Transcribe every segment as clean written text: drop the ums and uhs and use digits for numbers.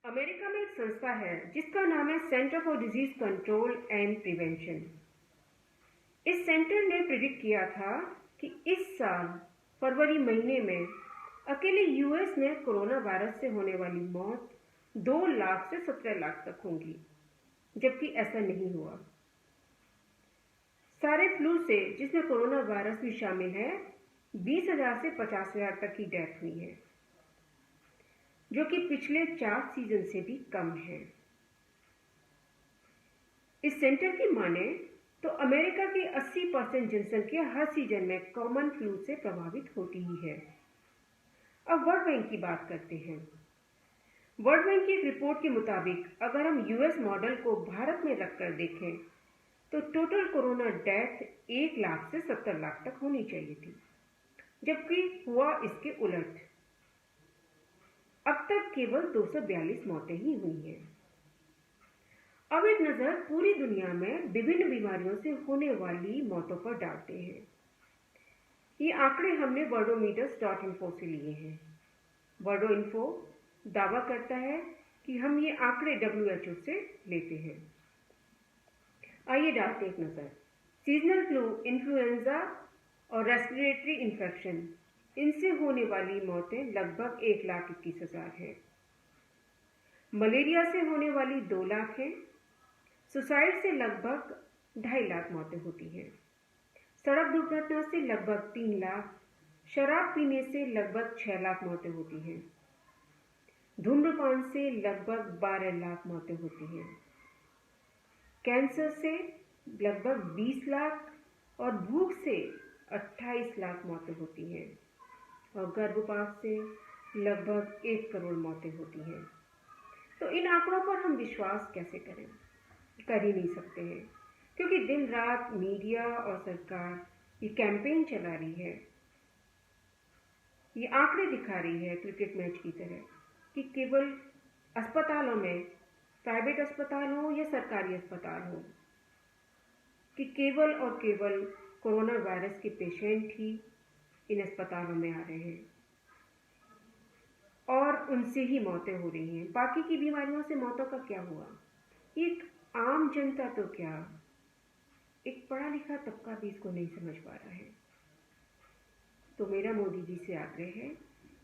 America में एक संस्था है जिसका नाम है centre for disease control and prevention. इस सेंटर ने प्रिडिक्ट किया था कि इस साल फरवरी महीने में अकेले यूएस में कोरोना वायरस से होने वाली मौत 2 लाख से 17 लाख तक होंगी, जबकि ऐसा नहीं हुआ। सारे फ्लू से, जिसमें कोरोना वायरस भी शामिल है, 20,000 से 50,000 तक की डेथ हुई है, जो कि पिछले 4 सीजन से भी कम है। इस सेंटर की माने तो अमेरिका की 80% जनसंख्या हर सीजन में कॉमन फ्लू से प्रभावित होती ही है। अब वर्ल्ड बैंक की बात करते हैं। वर्ल्ड बैंक की एक रिपोर्ट के मुताबिक अगर हम यूएस मॉडल को भारत में रखकर देखें तो टोटल कोरोना डेथ 1 लाख से 70 लाख तक होनी चाहिए थी, जबकि हुआ इसके उलट। अब तक केवल 242 मौतें ही हुई हैं। अब एक नजर पूरी दुनिया में विभिन्न बीमारियों से होने वाली मौतों पर डालते हैं। ये आंकड़े हमने वर्डोमीटर्स.info से लिए हैं। वर्डोइंफो दावा करता है कि हम ये आंकड़े WHO से लेते हैं। आइए डालते एक नजर। सीजनल फ्लू, इन्फ्लुएंजा और रेस्पिरेटरी इन्फेक्शन, इनसे होने वाली मौतें लगभग 1,21,000 हैं। मलेरिया से होने वाली 2 लाख हैं। सुसाइड से लगभग 2.5 लाख मौतें होती हैं। सड़क दुर्घटना से लगभग 3 लाख, शराब पीने से लगभग 6 लाख मौतें होती हैं। धूम्रपान से लगभग 12 लाख मौतें होती हैं। कैंसर से लगभग 20 लाख और भूख से 28 लाख मौतें होती हैं। और गर्भपात से लगभग 1 करोड़ मौतें होती हैं। तो इन आंकड़ों पर हम विश्वास कैसे करें? कर ही नहीं सकते हैं, क्योंकि दिन रात मीडिया और सरकार ये कैंपेन चला रही है, ये आंकड़े दिखा रही है क्रिकेट मैच की तरह कि केवल अस्पतालों में, प्राइवेट अस्पताल हो या सरकारी अस्पताल हो, कि केवल और केवल कोरोना वायरस के पेशेंट ही इन अस्पतालों में आ रहे हैं और उनसे ही मौतें हो रही हैं। बाकी की बीमारियों से मौतों का क्या हुआ? एक आम जनता तो क्या, एक पढ़ा लिखा तबका भी इसको नहीं समझ पा रहा है। तो मेरा मोदी जी से आग्रह है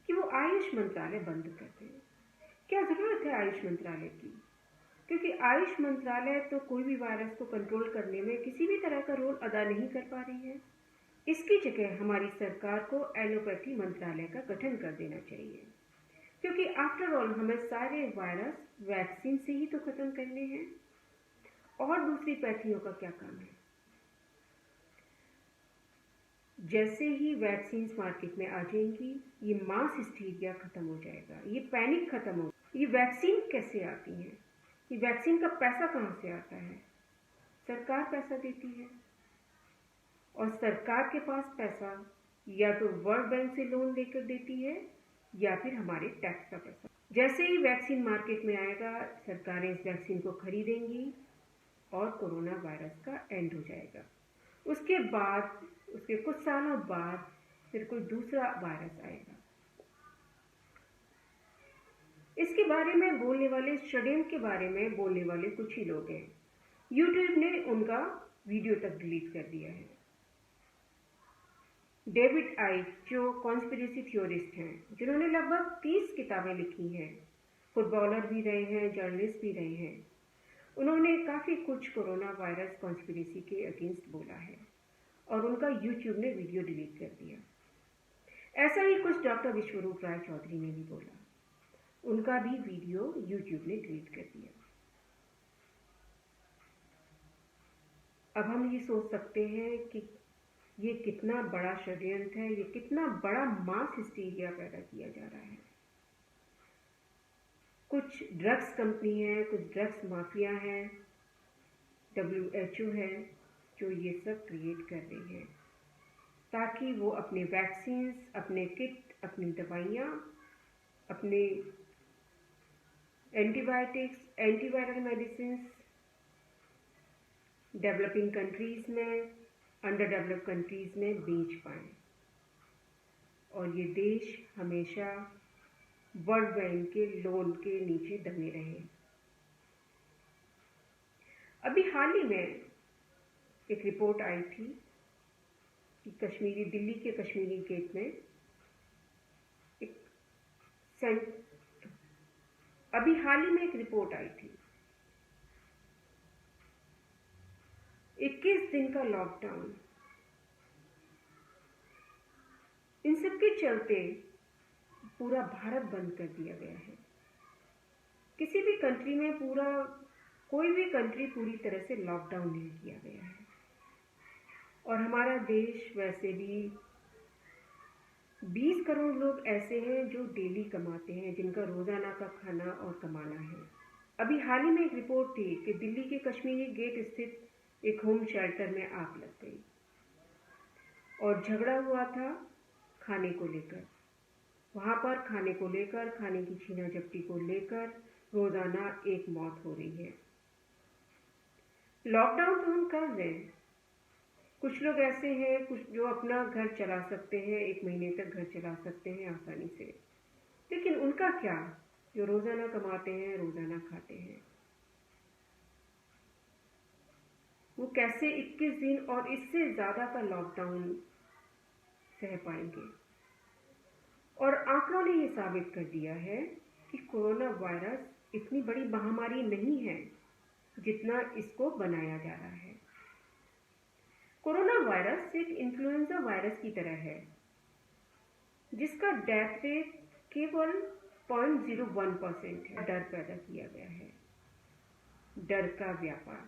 कि वो आयुष मंत्रालय बंद कर दें। क्या जरूरत है आयुष मंत्रालय की? क्योंकि आयुष मंत्रालय तो कोई भी वायरस को कंट्रोल करने में किसी भी तरह का रोल अदा नहीं कर पा रही है। इसकी जगह हमारी सरकार को एलोपैथी मंत्रालय का गठन कर देना चाहिए, क्योंकि आफ्टर ऑल हमें सारे वायरस वैक्सीन से ही तो खत्म करने हैं, और दूसरी पैथियों का क्या काम है? जैसे ही वैक्सीन मार्केट में आ जाएंगी, ये मास हिस्टीरिया खत्म हो जाएगा, ये पैनिक खत्म हो। ये वैक्सीन कैसे आती है? ये वैक्सीन का पैसा कहाँ से आता है? सरकार पैसा देती है, और सरकार के पास पैसा या तो वर्ल्ड बैंक से लोन लेकर देती है या फिर हमारे टैक्स का पैसा। जैसे ही वैक्सीन मार्केट में आएगा, सरकारें इस वैक्सीन को खरीदेंगी और कोरोना वायरस का एंड हो जाएगा। उसके बाद, उसके कुछ सालों बाद फिर कोई दूसरा वायरस आएगा। इसके बारे में बोलने वाले, षड्यंत्र के बारे में बोलने वाले कुछ ही लोग हैं। यूट्यूब ने उनका वीडियो तक डिलीट कर दिया है। डेविड आइक, जो कॉन्स्पिरेसी थ्योरिस्ट हैं, जिन्होंने लगभग 30 किताबें लिखी हैं, फुटबॉलर भी रहे हैं, जर्नलिस्ट भी रहे हैं, उन्होंने काफ़ी कुछ कोरोना वायरस कॉन्स्पिरेसी के अगेंस्ट बोला है और उनका यूट्यूब ने वीडियो डिलीट कर दिया। ऐसा ही कुछ डॉक्टर विश्वरूप राय चौधरी ने भी बोला, उनका भी वीडियो यूट्यूब ने डिलीट कर दिया। अब हम ये सोच सकते हैं कि ये कितना बड़ा षड्यंत्र है, ये कितना बड़ा मास हिस्टीरिया पैदा किया जा रहा है। कुछ ड्रग्स कंपनी है, कुछ ड्रग्स माफिया है, WHO है, जो ये सब क्रिएट कर रही है ताकि वो अपने वैक्सीन्स, अपने किट, अपनी दवाइयाँ, अपने antibiotics, antiviral medicine developing countries में, अंडर डेवलप्ड कंट्रीज में बेच पाएं, और ये देश हमेशा वर्ल्ड बैंक के लोन के नीचे दबे रहे। अभी हाल ही में एक रिपोर्ट आई थी कि दिल्ली के कश्मीरी गेट में अभी हाल ही में एक रिपोर्ट आई थी, 21 दिन का लॉकडाउन। इन सब के चलते पूरा भारत बंद कर दिया गया है। किसी भी कंट्री में कोई भी कंट्री पूरी तरह से लॉकडाउन नहीं किया गया है। और हमारा देश वैसे भी 20 करोड़ लोग ऐसे हैं जो डेली कमाते हैं, जिनका रोजाना का खाना और कमाना है। अभी हाल ही में एक रिपोर्ट थी कि दिल्ली के कश्मीरी गेट स्थित एक होम शेल्टर में आग लग गई और झगड़ा हुआ था खाने को लेकर। वहां पर खाने को लेकर, खाने की छीना झपटी को लेकर रोजाना एक मौत हो रही है। लॉकडाउन तो हम कर रहे हैं। कुछ लोग ऐसे हैं, कुछ जो अपना घर चला सकते हैं, 1 महीने तक घर चला सकते हैं आसानी से, लेकिन उनका क्या, जो रोजाना कमाते हैं, रोजाना खाते हैं, वो कैसे 21 दिन और इससे ज्यादा का लॉकडाउन सह पाएंगे। और आंकड़ों ने ये साबित कर दिया है कि कोरोना वायरस इतनी बड़ी महामारी नहीं है जितना इसको बनाया जा रहा है। कोरोना वायरस एक इन्फ्लुएंजा वायरस की तरह है, जिसका डेथ रेट केवल 0.01% है। डर पैदा किया गया है, डर का व्यापार।